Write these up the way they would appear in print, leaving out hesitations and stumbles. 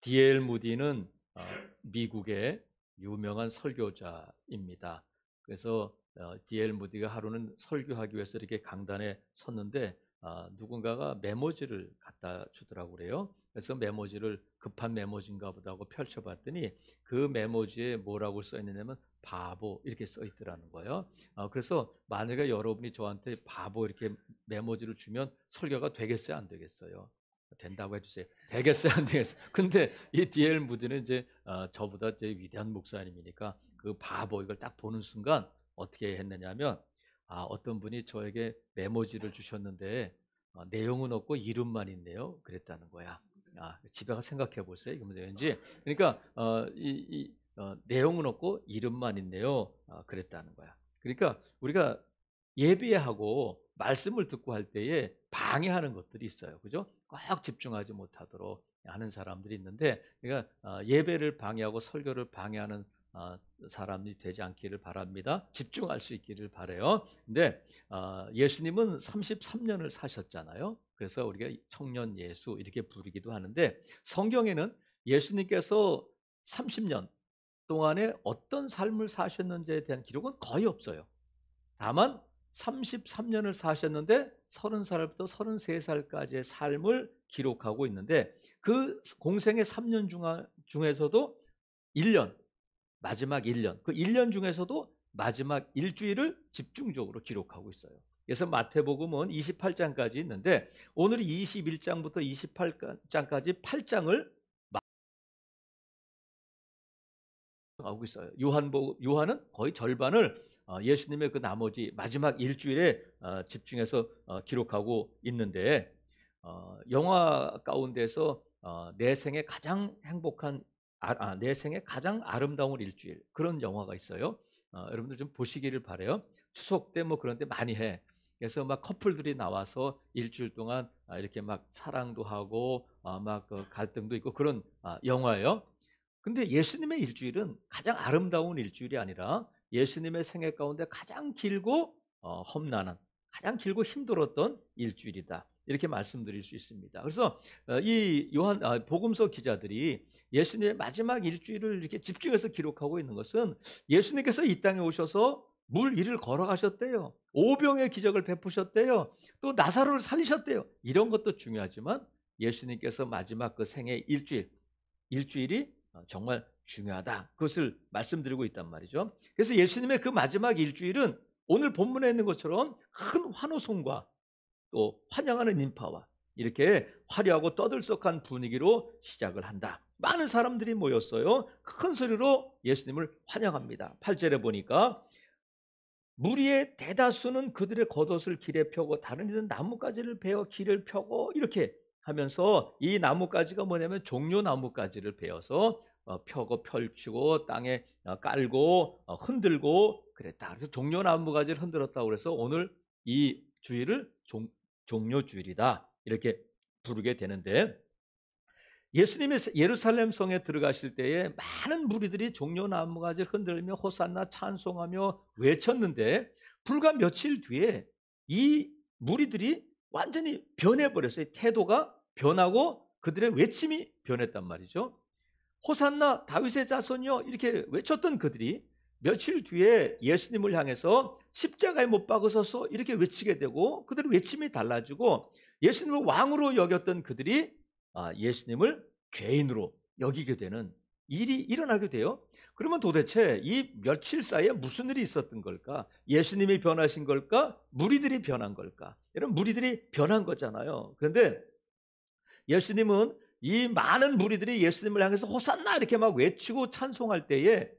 D.L. 무디는 미국의 유명한 설교자입니다. 그래서 D.L. 무디가 하루는 설교하기 위해서 이렇게 강단에 섰는데 누군가가 메모지를 갖다 주더라고 그래요. 그래서 메모지를 급한 메모지인가 보다 하고 펼쳐봤더니 그 메모지에 뭐라고 써 있느냐면 바보 이렇게 써 있더라는 거예요. 그래서 만약에 여러분이 저한테 바보 이렇게 메모지를 주면 설교가 되겠어요, 안 되겠어요? 된다고 해주세요. 되겠어요, 안 되겠어요? 근데 이 D.L. 무디는 이제 저보다 이제 위대한 목사님이니까 그 바보 이걸 딱 보는 순간 어떻게 했느냐면 어떤 분이 저에게 메모지를 주셨는데 내용은 없고 이름만 있네요. 그랬다는 거야. 집에 가서 생각해 보세요. 이게 문제인지. 그러니까 내용은 없고 이름만 있네요. 그랬다는 거야. 그러니까 우리가 예배하고 말씀을 듣고 할 때에 방해하는 것들이 있어요. 그죠? 꼭 집중하지 못하도록 하는 사람들이 있는데, 그러니까 예배를 방해하고 설교를 방해하는 사람이 되지 않기를 바랍니다. 집중할 수 있기를 바라요. 근데 예수님은 33년을 사셨잖아요. 그래서 우리가 청년 예수 이렇게 부르기도 하는데, 성경에는 예수님께서 30년 동안에 어떤 삶을 사셨는지에 대한 기록은 거의 없어요. 다만 33년을 사셨는데 30살부터 33살까지의 삶을 기록하고 있는데, 그 공생의 3년 중에서도 1년, 마지막 1년, 그 1년 중에서도 마지막 일주일을 집중적으로 기록하고 있어요. 그래서 마태복음은 28장까지 있는데 오늘이 21장부터 28장까지 8장을 하고 있어요. 요한은 거의 절반을 예수님의 그 나머지 마지막 일주일에 집중해서 기록하고 있는데, 영화 가운데서 내 생에 가장 행복한 내 생에 가장 아름다운 일주일, 그런 영화가 있어요. 여러분들 좀 보시기를 바라요. 추석 때 뭐 그런 데 많이 해. 그래서 막 커플들이 나와서 일주일 동안 이렇게 막 사랑도 하고 막 갈등도 있고 그런 영화예요. 근데 예수님의 일주일은 가장 아름다운 일주일이 아니라 예수님의 생애 가운데 가장 길고 험난한, 가장 길고 힘들었던 일주일이다, 이렇게 말씀드릴 수 있습니다. 그래서 이 복음서 기자들이 예수님의 마지막 일주일을 이렇게 집중해서 기록하고 있는 것은, 예수님께서 이 땅에 오셔서 물 위를 걸어가셨대요. 오병의 기적을 베푸셨대요. 또 나사로를 살리셨대요. 이런 것도 중요하지만 예수님께서 마지막 그 생애 일주일이 정말 중요하다, 그것을 말씀드리고 있단 말이죠. 그래서 예수님의 그 마지막 일주일은 오늘 본문에 있는 것처럼 큰 환호성과 또 환영하는 인파와 이렇게 화려하고 떠들썩한 분위기로 시작을 한다. 많은 사람들이 모였어요. 큰 소리로 예수님을 환영합니다. 8절에 보니까 무리의 대다수는 그들의 겉옷을 길에 펴고 다른 이들은 나뭇가지를 베어 길을 펴고 이렇게 하면서, 이 나뭇가지가 뭐냐면 종려 나뭇가지를 베어서 펴고 펼치고 땅에 깔고 흔들고 그랬다. 그래서 종려 나뭇가지를 흔들었다고 그래서 오늘 이 주일을 종려 주일이다, 이렇게 부르게 되는데, 예수님이 예루살렘 성에 들어가실 때에 많은 무리들이 종려 나뭇가지를 흔들며 호산나 찬송하며 외쳤는데, 불과 며칠 뒤에 이 무리들이 완전히 변해버렸어요. 태도가 변하고 그들의 외침이 변했단 말이죠. 호산나 다윗의 자손이여 이렇게 외쳤던 그들이 며칠 뒤에 예수님을 향해서 십자가에 못 박으소서 이렇게 외치게 되고, 그들의 외침이 달라지고 예수님을 왕으로 여겼던 그들이 예수님을 죄인으로 여기게 되는 일이 일어나게 돼요. 그러면 도대체 이 며칠 사이에 무슨 일이 있었던 걸까? 예수님이 변하신 걸까? 무리들이 변한 걸까? 이런 무리들이 변한 거잖아요. 그런데 예수님은 이 많은 무리들이 예수님을 향해서 호산나 이렇게 막 외치고 찬송할 때에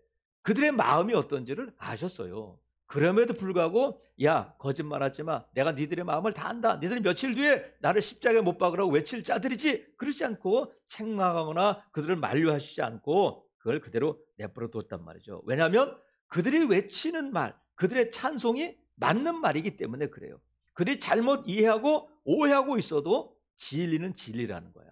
그들의 마음이 어떤지를 아셨어요. 그럼에도 불구하고 야, 거짓말하지 마, 내가 니들의 마음을 다 안다, 니들이 며칠 뒤에 나를 십자가에 못 박으라고 외칠 자들이지, 그러지 않고 책망하거나 그들을 만류하시지 않고 그걸 그대로 내버려 뒀단 말이죠. 왜냐하면 그들이 외치는 말, 그들의 찬송이 맞는 말이기 때문에 그래요. 그들이 잘못 이해하고 오해하고 있어도 진리는 진리라는 거야.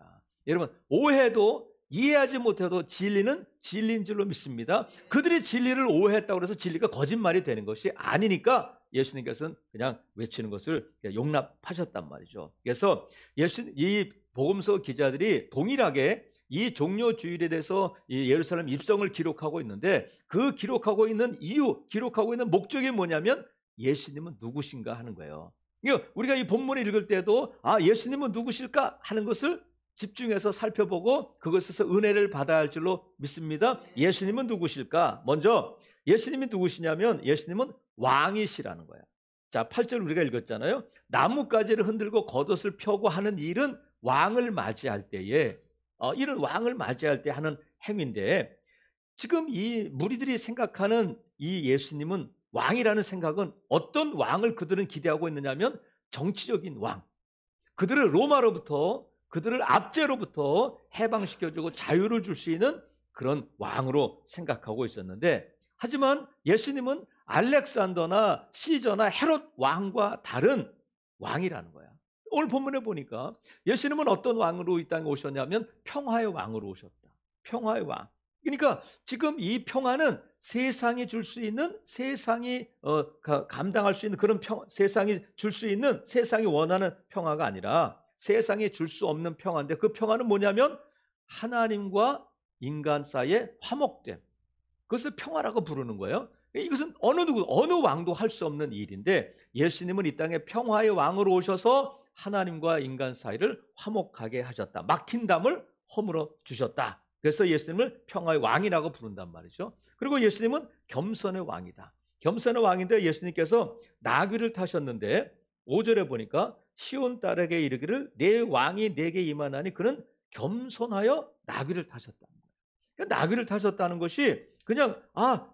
여러분, 오해도 이해하지 못해도 진리는 진리인 줄로 믿습니다. 그들이 진리를 오해했다고 해서 진리가 거짓말이 되는 것이 아니니까 예수님께서는 그냥 외치는 것을 용납하셨단 말이죠. 그래서 이 복음서 기자들이 동일하게 이 종려 주일에 대해서 이 예루살렘 입성을 기록하고 있는데 그 기록하고 있는 이유, 기록하고 있는 목적이 뭐냐면 예수님은 누구신가 하는 거예요. 그러니까 우리가 이 본문을 읽을 때도 예수님은 누구실까 하는 것을 집중해서 살펴보고 그것에서 은혜를 받아야 할 줄로 믿습니다. 예수님은 누구실까? 먼저 예수님이 누구시냐면 예수님은 왕이시라는 거야. 자, 8절 우리가 읽었잖아요. 나뭇가지를 흔들고 겉옷을 펴고 하는 일은 왕을 맞이할 때에 이런 왕을 맞이할 때 하는 행위인데 지금 이 무리들이 생각하는 이 예수님은 왕이라는 생각은 어떤 왕을 그들은 기대하고 있느냐면 정치적인 왕. 그들은 로마로부터 그들을 압제로부터 해방시켜주고 자유를 줄 수 있는 그런 왕으로 생각하고 있었는데 하지만 예수님은 알렉산더나 시저나 헤롯 왕과 다른 왕이라는 거야. 오늘 본문에 보니까 예수님은 어떤 왕으로 이 땅에 오셨냐면 평화의 왕으로 오셨다. 평화의 왕. 그러니까 지금 이 평화는 세상이 줄 수 있는 세상이 감당할 수 있는 그런 세상이 줄 수 있는 세상이 원하는 평화가 아니라 세상이 줄 수 없는 평화인데 그 평화는 뭐냐면 하나님과 인간 사이의 화목됨. 그것을 평화라고 부르는 거예요. 이것은 어느 왕도 할 수 없는 일인데 예수님은 이 땅에 평화의 왕으로 오셔서 하나님과 인간 사이를 화목하게 하셨다. 막힌 담을 허물어 주셨다. 그래서 예수님을 평화의 왕이라고 부른단 말이죠. 그리고 예수님은 겸손의 왕이다. 겸손의 왕인데 예수님께서 나귀를 타셨는데 5절에 보니까 시온 딸에게 이르기를 내 왕이 내게 임하나니 그는 겸손하여 나귀를 타셨다는 거예요. 그러니까 나귀를 타셨다는 것이 그냥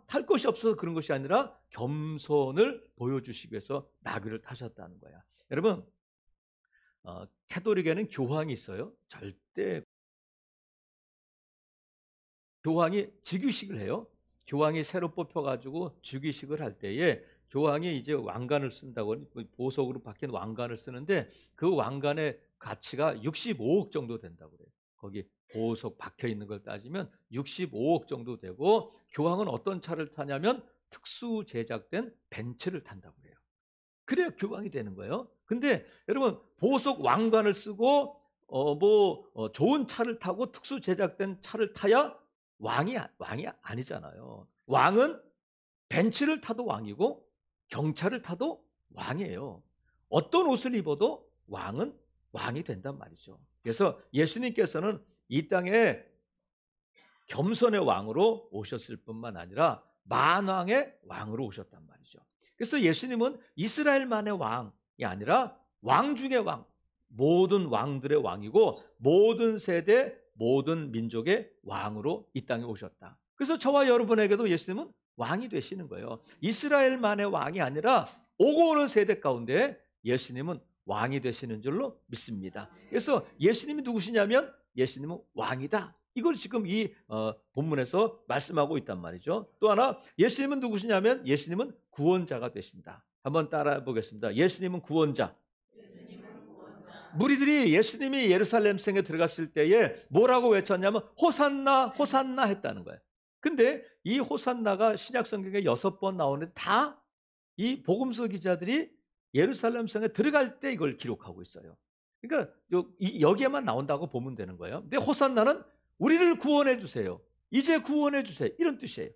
탈 것이 없어서 그런 것이 아니라 겸손을 보여주시기 위해서 나귀를 타셨다는 거야. 여러분 캐톨릭에는 교황이 있어요. 절대 교황이 즉위식을 해요. 교황이 새로 뽑혀가지고 즉위식을 할 때에 교황이 이제 왕관을 쓴다고 보석으로 박힌 왕관을 쓰는데 그 왕관의 가치가 65억 정도 된다고 그래요. 거기 보석 박혀 있는 걸 따지면 65억 정도 되고 교황은 어떤 차를 타냐면 특수 제작된 벤츠를 탄다고 그래요. 그래야 교황이 되는 거예요. 근데 여러분 보석 왕관을 쓰고 좋은 차를 타고 특수 제작된 차를 타야 왕이 아니잖아요. 왕은 벤츠를 타도 왕이고 경차를 타도 왕이에요. 어떤 옷을 입어도 왕은 왕이 된단 말이죠. 그래서 예수님께서는 이 땅에 겸손의 왕으로 오셨을 뿐만 아니라 만왕의 왕으로 오셨단 말이죠. 그래서 예수님은 이스라엘만의 왕이 아니라 왕 중의 왕, 모든 왕들의 왕이고 모든 세대, 모든 민족의 왕으로 이 땅에 오셨다. 그래서 저와 여러분에게도 예수님은 왕이 되시는 거예요. 이스라엘만의 왕이 아니라 오고 오는 세대 가운데 예수님은 왕이 되시는 줄로 믿습니다. 그래서 예수님이 누구시냐면 예수님은 왕이다. 이걸 지금 이 본문에서 말씀하고 있단 말이죠. 또 하나 예수님은 누구시냐면 예수님은 구원자가 되신다. 한번 따라 보겠습니다. 예수님은 구원자. 무리들이 예수님이 예루살렘 성에 들어갔을 때에 뭐라고 외쳤냐면 호산나 호산나 했다는 거예요. 근데 이 호산나가 신약 성경에 6번 나오는데 다 이 복음서 기자들이 예루살렘 성에 들어갈 때 이걸 기록하고 있어요. 그러니까 여기에만 나온다고 보면 되는 거예요. 근데 호산나는 우리를 구원해 주세요. 이제 구원해 주세요. 이런 뜻이에요.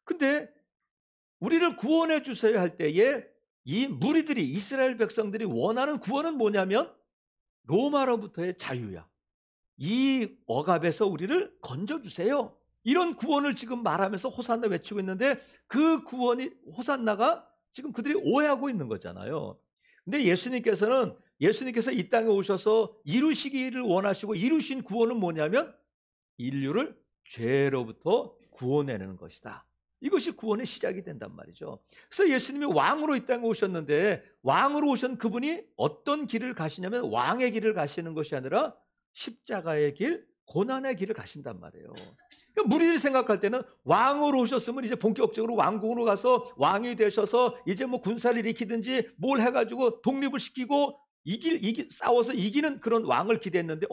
근데 우리를 구원해 주세요 할 때에 이 무리들이 이스라엘 백성들이 원하는 구원은 뭐냐면 로마로부터의 자유야. 이 억압에서 우리를 건져주세요. 이런 구원을 지금 말하면서 호산나 외치고 있는데 그 구원이 호산나가 지금 그들이 오해하고 있는 거잖아요. 근데 예수님께서 이 땅에 오셔서 이루시기를 원하시고 이루신 구원은 뭐냐면 인류를 죄로부터 구원해내는 것이다. 이것이 구원의 시작이 된단 말이죠. 그래서 예수님이 왕으로 이 땅에 오셨는데 왕으로 오신 그분이 어떤 길을 가시냐면 왕의 길을 가시는 것이 아니라 십자가의 길, 고난의 길을 가신단 말이에요. 그러니까 무리들이 생각할 때는 왕으로 오셨으면 이제 본격적으로 왕궁으로 가서 왕이 되셔서 이제 뭐 군사를 일으키든지 뭘 해가지고 독립을 시키고 싸워서 이기는 그런 왕을 기대했는데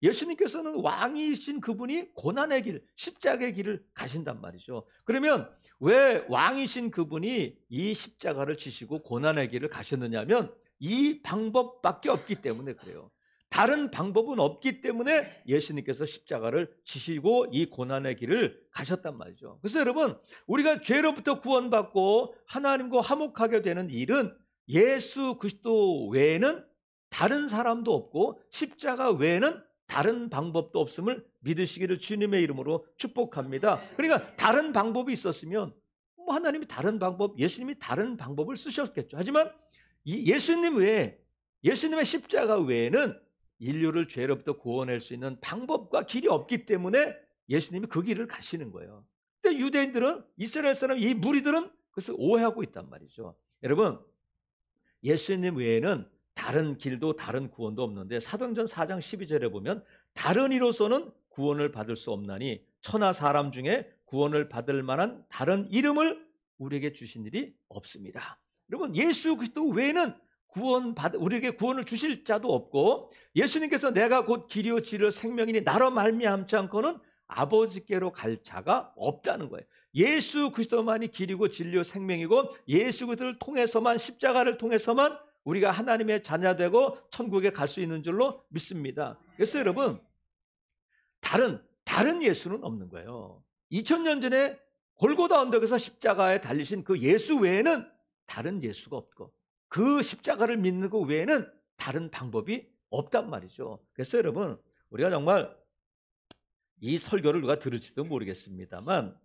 예수님께서는 왕이신 그분이 고난의 길, 십자가의 길을 가신단 말이죠. 그러면 왜 왕이신 그분이 이 십자가를 지시고 고난의 길을 가셨느냐면 이 방법밖에 없기 때문에 그래요. 다른 방법은 없기 때문에 예수님께서 십자가를 지시고 이 고난의 길을 가셨단 말이죠. 그래서 여러분, 우리가 죄로부터 구원받고 하나님과 화목하게 되는 일은 예수 그리스도 외에는 다른 사람도 없고 십자가 외에는 다른 방법도 없음을 믿으시기를 주님의 이름으로 축복합니다. 그러니까 다른 방법이 있었으면 뭐 하나님이 다른 방법, 예수님이 다른 방법을 쓰셨겠죠. 하지만 이 예수님 외에, 예수님의 십자가 외에는 인류를 죄로부터 구원할 수 있는 방법과 길이 없기 때문에 예수님이 그 길을 가시는 거예요. 근데 유대인들은, 이스라엘 사람, 이 무리들은 그것을 오해하고 있단 말이죠. 여러분, 예수님 외에는 다른 길도 다른 구원도 없는데 사도행전 4장 12절에 보면 다른 이로서는 구원을 받을 수 없나니 천하 사람 중에 구원을 받을 만한 다른 이름을 우리에게 주신 일이 없습니다. 여러분, 예수 그리스도 외에는 우리에게 구원을 주실 자도 없고, 예수님께서 내가 곧 길이요 진리요 생명이니 나로 말미암지 않고는 아버지께로 갈 자가 없다는 거예요. 예수 그리스도만이 길이고 진리요 생명이고, 예수 그리스도를 통해서만, 십자가를 통해서만 우리가 하나님의 자녀되고 천국에 갈 수 있는 줄로 믿습니다. 그래서 여러분, 다른 예수는 없는 거예요. 2000년 전에 골고다 언덕에서 십자가에 달리신 그 예수 외에는 다른 예수가 없고, 그 십자가를 믿는 것 외에는 다른 방법이 없단 말이죠. 그래서 여러분, 우리가 정말 이 설교를 누가 들을지도 모르겠습니다만,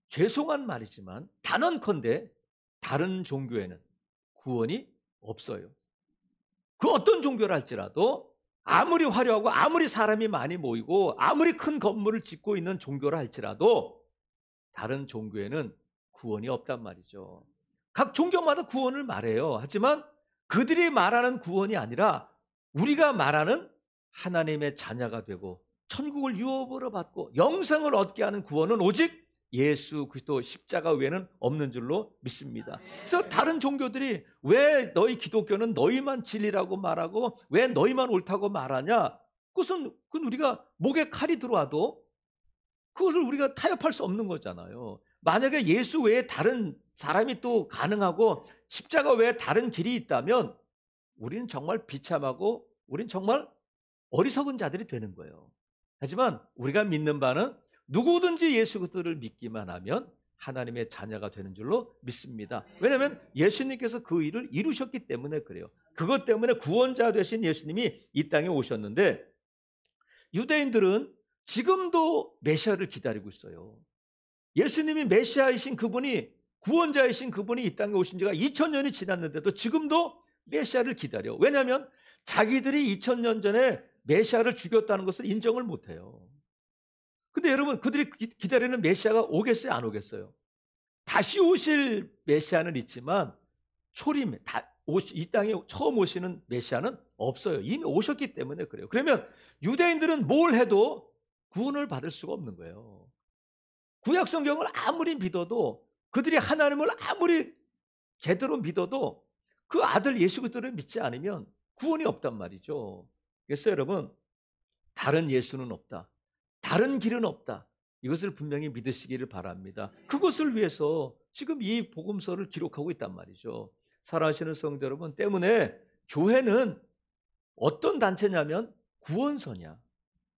죄송한 말이지만 단언컨대 다른 종교에는 구원이 없어요. 그 어떤 종교를 할지라도, 아무리 화려하고 아무리 사람이 많이 모이고 아무리 큰 건물을 짓고 있는 종교를 할지라도 다른 종교에는 구원이 없단 말이죠. 각 종교마다 구원을 말해요. 하지만 그들이 말하는 구원이 아니라 우리가 말하는 하나님의 자녀가 되고 천국을 유업으로 받고 영생을 얻게 하는 구원은 오직 예수 그리스도 십자가 외에는 없는 줄로 믿습니다. 그래서 다른 종교들이 왜 너희 기독교는 너희만 진리라고 말하고 왜 너희만 옳다고 말하냐? 그건 우리가 목에 칼이 들어와도 그것을 우리가 타협할 수 없는 거잖아요. 만약에 예수 외에 다른 사람이 또 가능하고 십자가 외에 다른 길이 있다면 우리는 정말 비참하고 우리는 정말 어리석은 자들이 되는 거예요. 하지만 우리가 믿는 바는 누구든지 예수 그리스도를 믿기만 하면 하나님의 자녀가 되는 줄로 믿습니다. 왜냐하면 예수님께서 그 일을 이루셨기 때문에 그래요. 그것 때문에 구원자 되신 예수님이 이 땅에 오셨는데, 유대인들은 지금도 메시아를 기다리고 있어요. 예수님이 메시아이신 그분이, 구원자이신 그분이 이 땅에 오신 지가 2000년이 지났는데도 지금도 메시아를 기다려. 왜냐하면 자기들이 2000년 전에 메시아를 죽였다는 것을 인정을 못해요. 근데 여러분, 그들이 기다리는 메시아가 오겠어요, 안 오겠어요? 다시 오실 메시아는 있지만 이 땅에 처음 오시는 메시아는 없어요. 이미 오셨기 때문에 그래요. 그러면 유대인들은 뭘 해도 구원을 받을 수가 없는 거예요. 구약 성경을 아무리 믿어도, 그들이 하나님을 아무리 제대로 믿어도 그 아들 예수 그리스도를 믿지 않으면 구원이 없단 말이죠. 그래서 여러분, 다른 예수는 없다, 다른 길은 없다, 이것을 분명히 믿으시기를 바랍니다. 그것을 위해서 지금 이 복음서를 기록하고 있단 말이죠. 사랑하시는 성도 여러분, 때문에 교회는 어떤 단체냐면 구원선이야.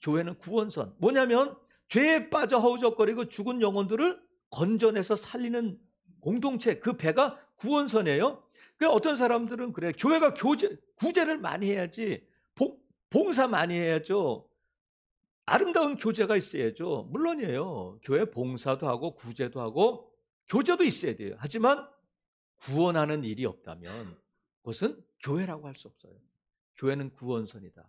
교회는 구원선. 뭐냐면 죄에 빠져 허우적거리고 죽은 영혼들을 건져내서 살리는 공동체, 그 배가 구원선이에요. 그러니까 어떤 사람들은 그래, 교회가 구제를 많이 해야지, 봉사 많이 해야죠, 아름다운 교제가 있어야죠. 물론이에요. 교회 봉사도 하고 구제도 하고 교제도 있어야 돼요. 하지만 구원하는 일이 없다면 그것은 교회라고 할 수 없어요. 교회는 구원선이다.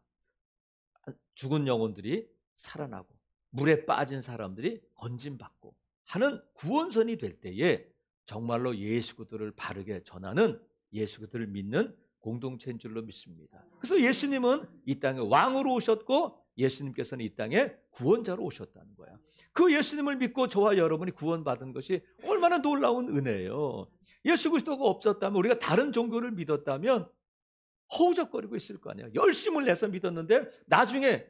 죽은 영혼들이 살아나고 물에 빠진 사람들이 건짐받고 하는 구원선이 될 때에 정말로 예수 그리스도를 바르게 전하는, 예수 그리스도를 믿는 공동체인 줄로 믿습니다. 그래서 예수님은 이 땅에 왕으로 오셨고 예수님께서는 이 땅에 구원자로 오셨다는 거야. 그 예수님을 믿고 저와 여러분이 구원받은 것이 얼마나 놀라운 은혜예요. 예수 그리스도가 없었다면, 우리가 다른 종교를 믿었다면 허우적거리고 있을 거 아니에요. 열심을 내서 믿었는데 나중에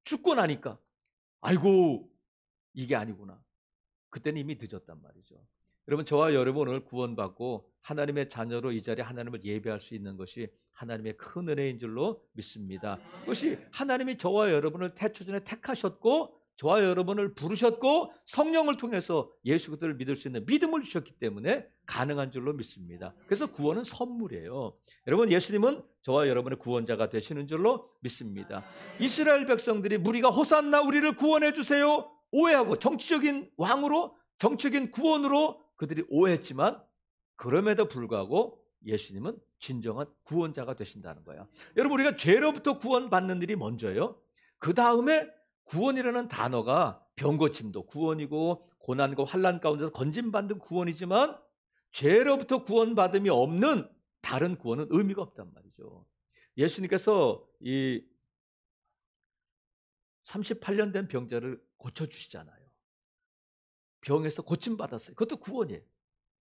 죽고 나니까 아이고 이게 아니구나. 그때는 이미 늦었단 말이죠. 여러분, 저와 여러분 오늘 구원받고 하나님의 자녀로 이 자리에 하나님을 예배할 수 있는 것이 하나님의 큰 은혜인 줄로 믿습니다. 그것이 하나님이 저와 여러분을 태초전에 택하셨고 저와 여러분을 부르셨고 성령을 통해서 예수 그리스도를 믿을 수 있는 믿음을 주셨기 때문에 가능한 줄로 믿습니다. 그래서 구원은 선물이에요. 여러분, 예수님은 저와 여러분의 구원자가 되시는 줄로 믿습니다. 이스라엘 백성들이 우리가 호산나 우리를 구원해 주세요 오해하고 정치적인 왕으로 정치적인 구원으로 그들이 오해했지만 그럼에도 불구하고 예수님은 진정한 구원자가 되신다는 거예요. 여러분, 우리가 죄로부터 구원받는 일이 먼저예요. 그 다음에 구원이라는 단어가 병고침도 구원이고 고난과 환난 가운데서 건짐받는 구원이지만 죄로부터 구원받음이 없는 다른 구원은 의미가 없단 말이죠. 예수님께서 이 38년 된 병자를 고쳐주시잖아요. 병에서 고침받았어요. 그것도 구원이에요.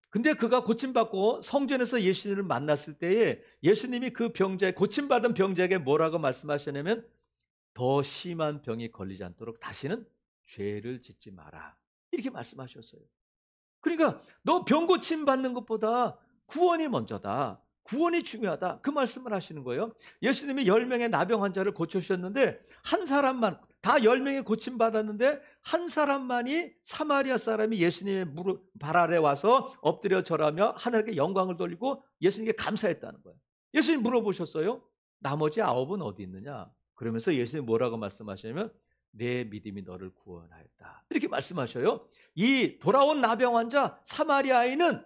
근데 그가 고침받고 성전에서 예수님을 만났을 때에 예수님이 그 병자의 고침받은 병자에게 뭐라고 말씀하셨냐면 더 심한 병이 걸리지 않도록 다시는 죄를 짓지 마라 이렇게 말씀하셨어요. 그러니까 너 병 고침 받는 것보다 구원이 먼저다. 구원이 중요하다. 그 말씀을 하시는 거예요. 예수님이 10명의 나병 환자를 고쳐주셨는데 한 사람만 다 10명이 고침받았는데 한 사람만이 사마리아 사람이 예수님의 무릎 발 아래 와서 엎드려 절하며 하나님께 영광을 돌리고 예수님께 감사했다는 거예요. 예수님 물어보셨어요. 나머지 9은 어디 있느냐? 그러면서 예수님이 뭐라고 말씀하시냐면 내 믿음이 너를 구원하였다. 이렇게 말씀하셔요. 이 돌아온 나병 환자 사마리아인은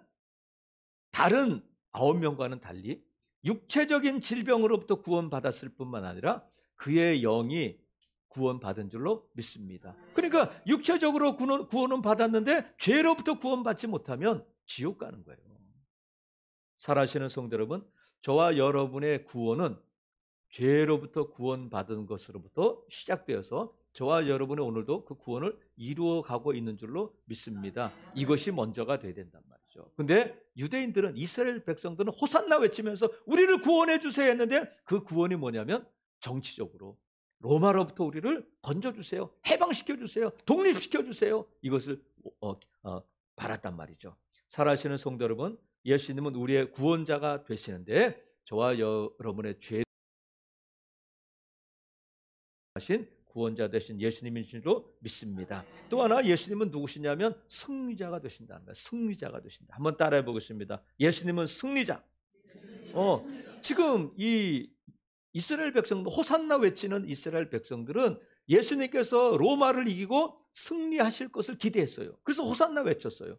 다른 9명과는 달리 육체적인 질병으로부터 구원받았을 뿐만 아니라 그의 영이 구원받은 줄로 믿습니다. 그러니까 육체적으로 구원은 받았는데 죄로부터 구원받지 못하면 지옥 가는 거예요. 살아계시는 성도 여러분, 저와 여러분의 구원은 죄로부터 구원받은 것으로부터 시작되어서 저와 여러분의 오늘도 그 구원을 이루어가고 있는 줄로 믿습니다. 이것이 먼저가 돼야 된단 말이죠. 근데 유대인들은 이스라엘 백성들은 호산나 외치면서 우리를 구원해 주세요 했는데 그 구원이 뭐냐면 정치적으로 로마로부터 우리를 건져주세요. 해방시켜주세요. 독립시켜주세요. 이것을 바랐단 말이죠. 살아계시는 성도 여러분, 예수님은 우리의 구원자가 되시는데 저와 여러분의 죄 하신 구원자 되신 예수님인 줄로 믿습니다. 또 하나 예수님은 누구시냐면 승리자가 되신다는 거예요. 승리자가 되신다. 한번 따라해 보겠습니다. 예수님은 승리자. 지금 이 이스라엘 백성들 호산나 외치는 이스라엘 백성들은 예수님께서 로마를 이기고 승리하실 것을 기대했어요. 그래서 호산나 외쳤어요.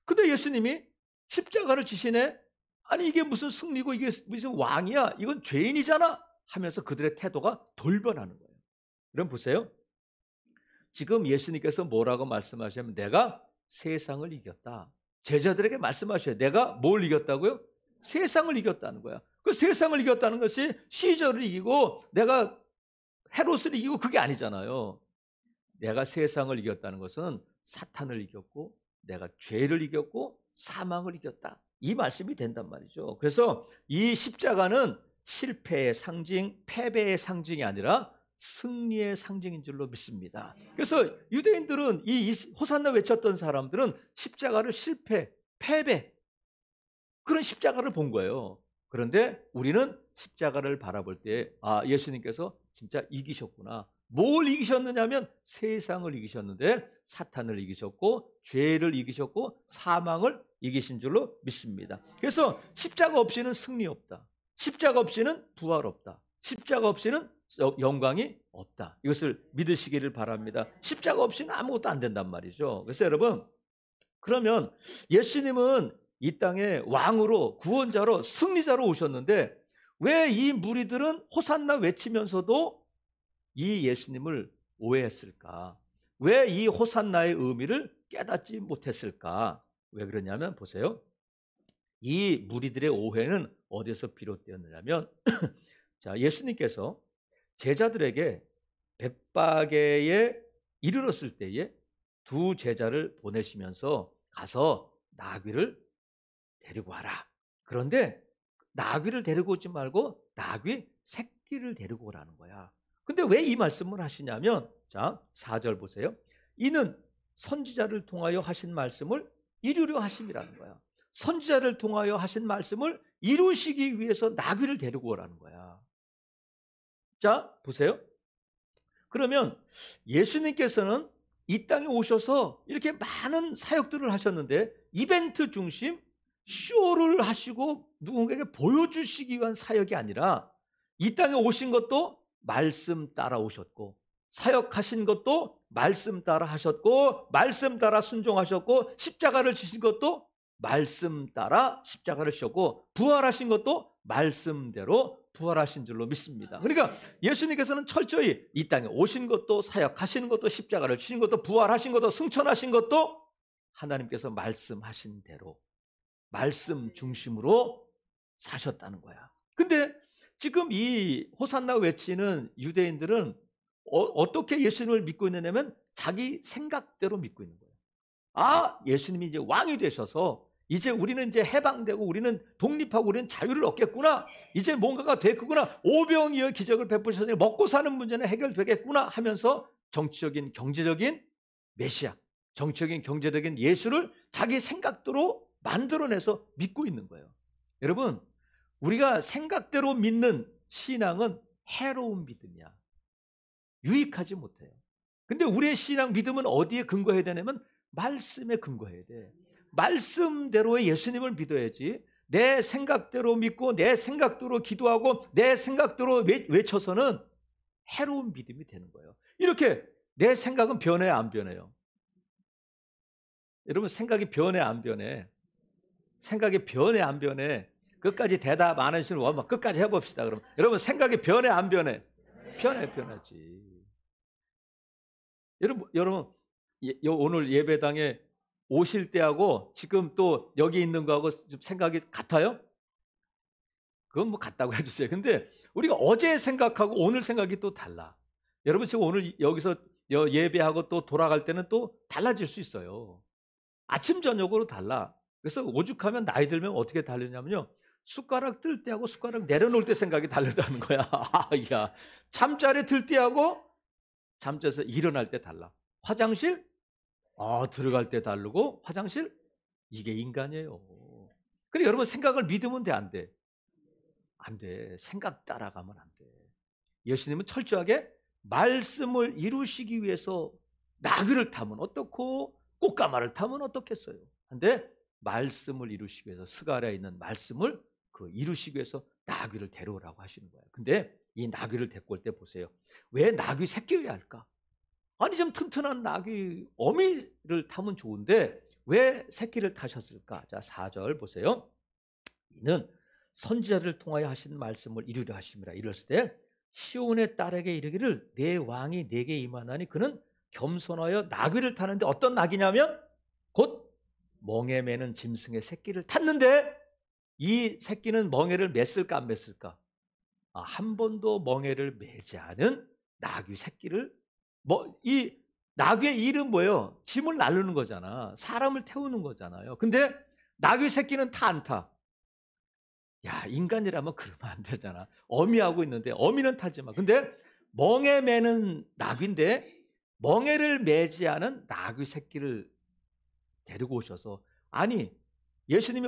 근데 예수님이 십자가를 지시네. 아니 이게 무슨 승리고 이게 무슨 왕이야. 이건 죄인이잖아 하면서 그들의 태도가 돌변하는 거예요. 그럼 보세요. 지금 예수님께서 뭐라고 말씀하시냐면 내가 세상을 이겼다. 제자들에게 말씀하셔요. 내가 뭘 이겼다고요? 세상을 이겼다는 거야. 그 세상을 이겼다는 것이 시저를 이기고 내가 헤롯을 이기고 그게 아니잖아요. 내가 세상을 이겼다는 것은 사탄을 이겼고 내가 죄를 이겼고 사망을 이겼다. 이 말씀이 된단 말이죠. 그래서 이 십자가는 실패의 상징, 패배의 상징이 아니라 승리의 상징인 줄로 믿습니다. 그래서 유대인들은 이 호산나 외쳤던 사람들은 십자가를 실패, 패배 그런 십자가를 본 거예요. 그런데 우리는 십자가를 바라볼 때 예수님께서 진짜 이기셨구나. 뭘 이기셨느냐면 세상을 이기셨는데 사탄을 이기셨고 죄를 이기셨고 사망을 이기신 줄로 믿습니다. 그래서 십자가 없이는 승리 없다. 십자가 없이는 부활 없다. 십자가 없이는 영광이 없다. 이것을 믿으시기를 바랍니다. 십자가 없이는 아무것도 안 된단 말이죠. 그래서 여러분, 그러면 예수님은 이 땅에 왕으로 구원자로 승리자로 오셨는데 왜 이 무리들은 호산나 외치면서도 이 예수님을 오해했을까? 왜 이 호산나의 의미를 깨닫지 못했을까? 왜 그러냐면 보세요. 이 무리들의 오해는 어디서 비롯되었느냐면 자, 예수님께서 제자들에게 벳바게에 이르렀을 때에 두 제자를 보내시면서 가서 나귀를 데리고 와라. 그런데 나귀를 데리고 오지 말고 나귀 새끼를 데리고 오라는 거야. 근데 왜 이 말씀을 하시냐면 자, 4절 보세요. 이는 선지자를 통하여 하신 말씀을 이루려 하심이라는 거야. 선지자를 통하여 하신 말씀을 이루시기 위해서 나귀를 데리고 오라는 거야. 자, 보세요. 그러면 예수님께서는 이 땅에 오셔서 이렇게 많은 사역들을 하셨는데 이벤트 중심 쇼를 하시고 누군가에게 보여주시기 위한 사역이 아니라 이 땅에 오신 것도 말씀 따라 오셨고 사역하신 것도 말씀 따라 하셨고 말씀 따라 순종하셨고 십자가를 지신 것도 말씀 따라 십자가를 지셨고 부활하신 것도 말씀대로 부활하신 줄로 믿습니다. 그러니까 예수님께서는 철저히 이 땅에 오신 것도 사역하시는 것도 십자가를 지신 것도 부활하신 것도 승천하신 것도 하나님께서 말씀하신 대로 말씀 중심으로 사셨다는 거야. 근데 지금 이 호산나 외치는 유대인들은 어떻게 예수님을 믿고 있느냐면 자기 생각대로 믿고 있는 거예요. 아, 예수님이 이제 왕이 되셔서 이제 우리는 이제 해방되고 우리는 독립하고 우리는 자유를 얻겠구나. 이제 뭔가가 됐구나. 오병이어 기적을 베푸셔서 먹고 사는 문제는 해결되겠구나 하면서 정치적인 경제적인 메시아, 정치적인 경제적인 예수를 자기 생각대로 만들어내서 믿고 있는 거예요. 여러분, 우리가 생각대로 믿는 신앙은 해로운 믿음이야. 유익하지 못해요. 근데 우리의 신앙 믿음은 어디에 근거해야 되냐면 말씀에 근거해야 돼. 말씀대로의 예수님을 믿어야지. 내 생각대로 믿고 내 생각대로 기도하고 내 생각대로 외쳐서는 해로운 믿음이 되는 거예요. 이렇게 내 생각은 변해야 안 변해요? 여러분, 생각이 변해 안 변해? 생각이 변해 안 변해? 끝까지 대답 안 하시는 분 끝까지 해봅시다. 그럼 여러분, 생각이 변해 안 변해? 변하지. 여러분 오늘 예배당에 오실 때하고 지금 또 여기 있는 거하고 좀 생각이 같아요? 그건 뭐 같다고 해주세요. 근데 우리가 어제 생각하고 오늘 생각이 또 달라. 여러분, 지금 오늘 여기서 예배하고 또 돌아갈 때는 또 달라질 수 있어요. 아침 저녁으로 달라. 그래서 오죽하면 나이 들면 어떻게 다르냐면요, 숟가락 뜰 때하고 숟가락 내려놓을 때 생각이 다르다는 거야. 야, 잠자리 들 때하고 잠자서 일어날 때 달라. 화장실 들어갈 때 다르고 화장실, 이게 인간이에요. 그래, 여러분, 생각을 믿으면 돼, 안 돼? 안 돼. 생각 따라가면 안 돼. 예수님은 철저하게 말씀을 이루시기 위해서 나귀를 타면 어떻고 꽃가마를 타면 어떻겠어요? 근데 말씀을 이루시기 위해서 스가랴에 있는 말씀을 이루시기 위해서 나귀를 데려오라고 하시는 거예요. 근데 이 나귀를 데리고 올 때 보세요. 왜 나귀 새끼여야 할까? 아니, 좀 튼튼한 나귀 어미를 타면 좋은데 왜 새끼를 타셨을까? 자, 4절 보세요. 이는 선지자를 통하여 하신 말씀을 이루려 하심이라. 이랬을 때 시온의 딸에게 이르기를 내 왕이 내게 임하나니 그는 겸손하여 나귀를 타는데, 어떤 나귀냐면 곧 멍에 매는 짐승의 새끼를 탔는데, 이 새끼는 멍에를 맸을까 안 맸을까? 한 번도 멍에를 매지 않은 나귀 새끼를, 이 나귀의 일은 뭐예요? 짐을 나르는 거잖아. 사람을 태우는 거잖아요. 근데 나귀 새끼는 타 안 타? 야, 인간이라면 그러면 안 되잖아. 어미하고 있는데 어미는 타지만. 근데 멍에 매는 나귀인데 멍에를 매지 않은 나귀 새끼를 데리고 오셔서, 아니, 예수님이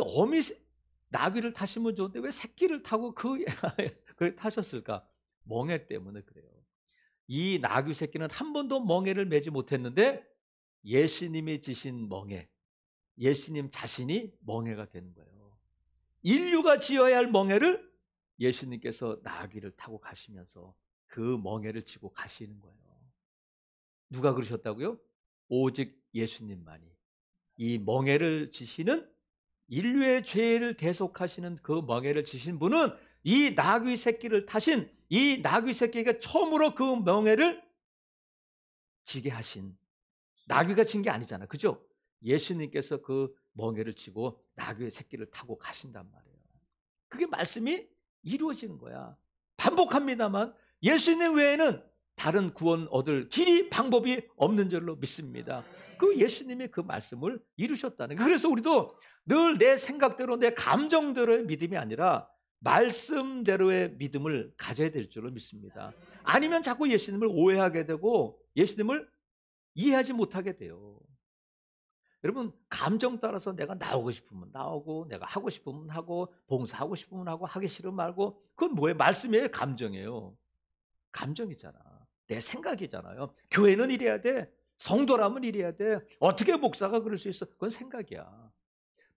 나귀를 타시면 좋은데 왜 새끼를 타고 그걸 타셨을까? 멍에 때문에 그래요. 이 나귀 새끼는 한 번도 멍에를 매지 못했는데 예수님이 지신 멍에, 예수님 자신이 멍에가 되는 거예요. 인류가 지어야 할 멍에를 예수님께서 나귀를 타고 가시면서 그 멍에를 지고 가시는 거예요. 누가 그러셨다고요? 오직 예수님만이. 이 멍에를 지시는, 인류의 죄를 대속하시는 그 멍에를 지신 분은 이 나귀 새끼를 타신, 이 나귀 새끼가 처음으로 그 멍에를 지게 하신, 나귀가 진 게 아니잖아, 그죠? 예수님께서 그 멍에를 지고 나귀의 새끼를 타고 가신단 말이에요. 그게 말씀이 이루어지는 거야. 반복합니다만 예수님 외에는 다른 구원 얻을 길이, 방법이 없는 줄로 믿습니다. 그 예수님이 그 말씀을 이루셨다는 거예요. 그래서 우리도 늘 내 생각대로, 내 감정대로의 믿음이 아니라 말씀대로의 믿음을 가져야 될 줄로 믿습니다. 아니면 자꾸 예수님을 오해하게 되고 예수님을 이해하지 못하게 돼요. 여러분 감정 따라서 내가 나오고 싶으면 나오고 내가 하고 싶으면 하고 봉사하고 싶으면 하고 하기 싫으면 말고 그건 뭐예요? 말씀이에요? 감정이에요? 감정이잖아. 내 생각이잖아요. 교회는 이래야 돼. 성도라면 이래야 돼. 어떻게 목사가 그럴 수 있어? 그건 생각이야.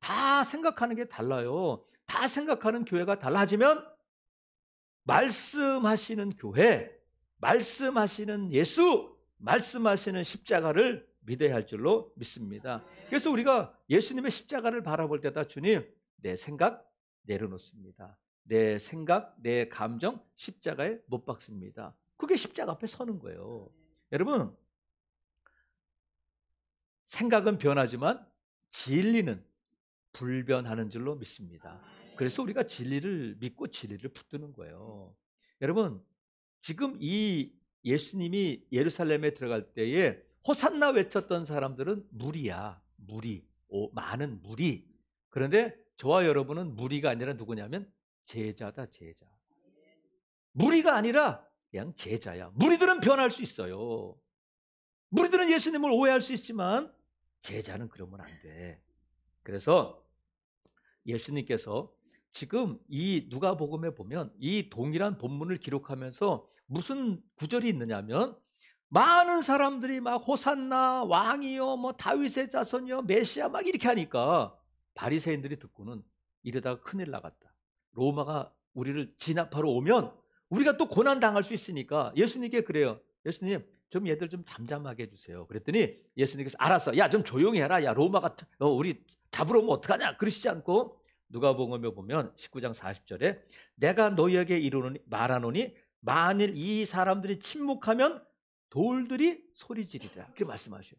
다 생각하는 게 달라요. 다 생각하는 교회가 달라지면 말씀하시는 교회, 말씀하시는 예수, 말씀하시는 십자가를 믿어야 할 줄로 믿습니다. 그래서 우리가 예수님의 십자가를 바라볼 때다 주님, 내 생각 내려놓습니다. 내 생각, 내 감정 십자가에 못 박습니다. 그게 십자가 앞에 서는 거예요. 여러분, 생각은 변하지만 진리는 불변하는 줄로 믿습니다. 그래서 우리가 진리를 믿고 진리를 붙드는 거예요. 여러분, 지금 이 예수님이 예루살렘에 들어갈 때에 호산나 외쳤던 사람들은 무리야. 무리. 많은 무리. 그런데 저와 여러분은 무리가 아니라 누구냐면 제자다, 제자. 무리가 아니라 그냥 제자야. 무리들은 변할 수 있어요. 무리들은 예수님을 오해할 수 있지만 제자는 그러면 안 돼. 그래서 예수님께서 지금 이 누가복음에 보면 이 동일한 본문을 기록하면서 무슨 구절이 있느냐면 많은 사람들이 막 호산나 왕이요 뭐 다윗의 자손이요 메시아 막 이렇게 하니까 바리새인들이 듣고는 이러다가 큰일 나갔다. 로마가 우리를 진압하러 오면 우리가 또 고난 당할 수 있으니까 예수님께 그래요. 예수님 좀 얘들 좀 잠잠하게 해주세요. 그랬더니 예수님께서 알았어. 야 좀 조용히 해라. 야 로마가 우리 잡으러 오면 어떡하냐 그러시지 않고 누가복음에 보면 19장 40절에 내가 너희에게 말하노니 만일 이 사람들이 침묵하면 돌들이 소리 지르리라. 그렇게 말씀하셔요.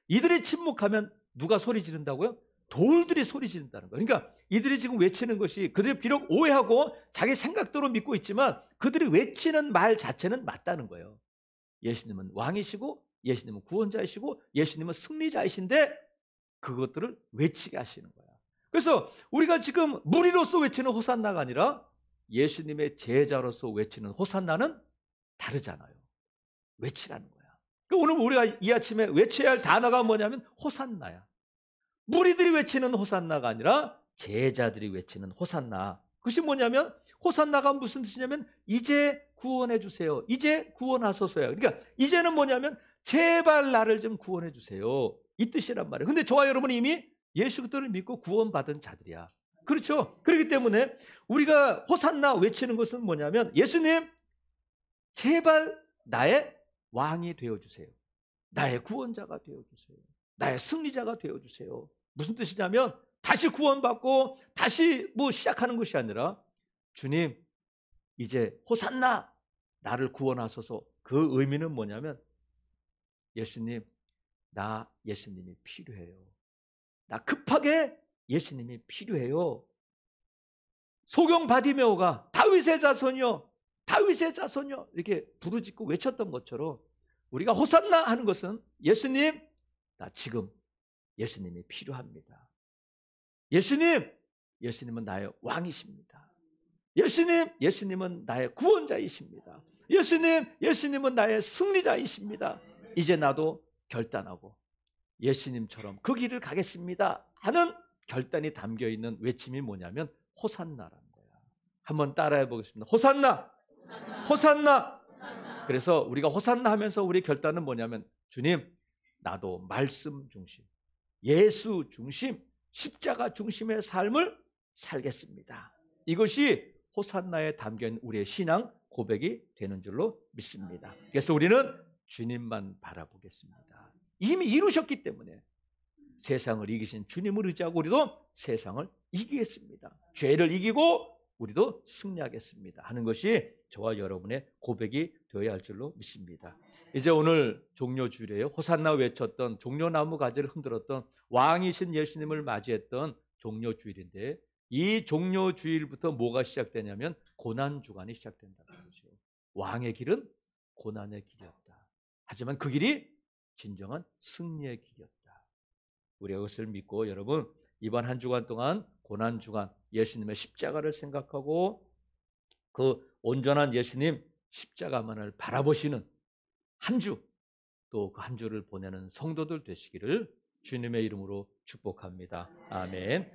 이들이 침묵하면 누가 소리 지른다고요? 돌들이 소리 지른다는 거예요. 그러니까 이들이 지금 외치는 것이 그들이 비록 오해하고 자기 생각대로 믿고 있지만 그들이 외치는 말 자체는 맞다는 거예요. 예수님은 왕이시고 예수님은 구원자이시고 예수님은 승리자이신데 그것들을 외치게 하시는 거야. 그래서 우리가 지금 무리로서 외치는 호산나가 아니라 예수님의 제자로서 외치는 호산나는 다르잖아요. 외치라는 거야. 오늘 우리가 이 아침에 외쳐야 할 단어가 뭐냐면 호산나야. 무리들이 외치는 호산나가 아니라 제자들이 외치는 호산나. 그것이 뭐냐면 호산나가 무슨 뜻이냐면 이제 구원해 주세요. 이제 구원하소서야. 그러니까 이제는 뭐냐면 제발 나를 좀 구원해 주세요. 이 뜻이란 말이에요. 근데 저와 여러분은 이미 예수 그리스도를 믿고 구원받은 자들이야. 그렇죠? 그렇기 때문에 우리가 호산나 외치는 것은 뭐냐면 예수님 제발 나의 왕이 되어주세요. 나의 구원자가 되어주세요. 나의 승리자가 되어주세요. 무슨 뜻이냐면 다시 구원받고 다시 시작하는 것이 아니라 주님 이제 호산나 나를 구원하소서. 그 의미는 뭐냐면 예수님 나 예수님이 필요해요. 나 급하게 예수님이 필요해요. 소경 바디메오가 다윗의 자손이요 다윗의 자손이요 이렇게 부르짖고 외쳤던 것처럼 우리가 호산나 하는 것은 예수님 나 지금 예수님이 필요합니다. 예수님은 나의 왕이십니다. 예수님은 나의 구원자이십니다. 예수님은 나의 승리자이십니다. 이제 나도 결단하고 예수님처럼 그 길을 가겠습니다 하는 결단이 담겨있는 외침이 뭐냐면 호산나라는 거야. 한번 따라해 보겠습니다. 호산나! 호산나! 그래서 우리가 호산나 하면서 우리 결단은 뭐냐면 주님 나도 말씀 중심, 예수 중심, 십자가 중심의 삶을 살겠습니다. 이것이 호산나에 담겨있는 우리의 신앙 고백이 되는 줄로 믿습니다. 그래서 우리는 주님만 바라보겠습니다. 이미 이루셨기 때문에 세상을 이기신 주님을 의지하고 우리도 세상을 이기겠습니다. 죄를 이기고 우리도 승리하겠습니다 하는 것이 저와 여러분의 고백이 되어야 할 줄로 믿습니다. 이제 오늘 종려주일에 호산나 외쳤던 종려나무 가지를 흔들었던 왕이신 예수님을 맞이했던 종려주일인데 이 종려주일부터 뭐가 시작되냐면 고난주간이 시작된다는 거죠. 왕의 길은 고난의 길이었다. 하지만 그 길이 진정한 승리의 길이었다. 우리가 그것을 믿고 여러분 이번 한 주간 동안 고난주간 예수님의 십자가를 생각하고 그 온전한 예수님 십자가만을 바라보시는 한 주 또 그 한 주를 보내는 성도들 되시기를 주님의 이름으로 축복합니다. 아멘.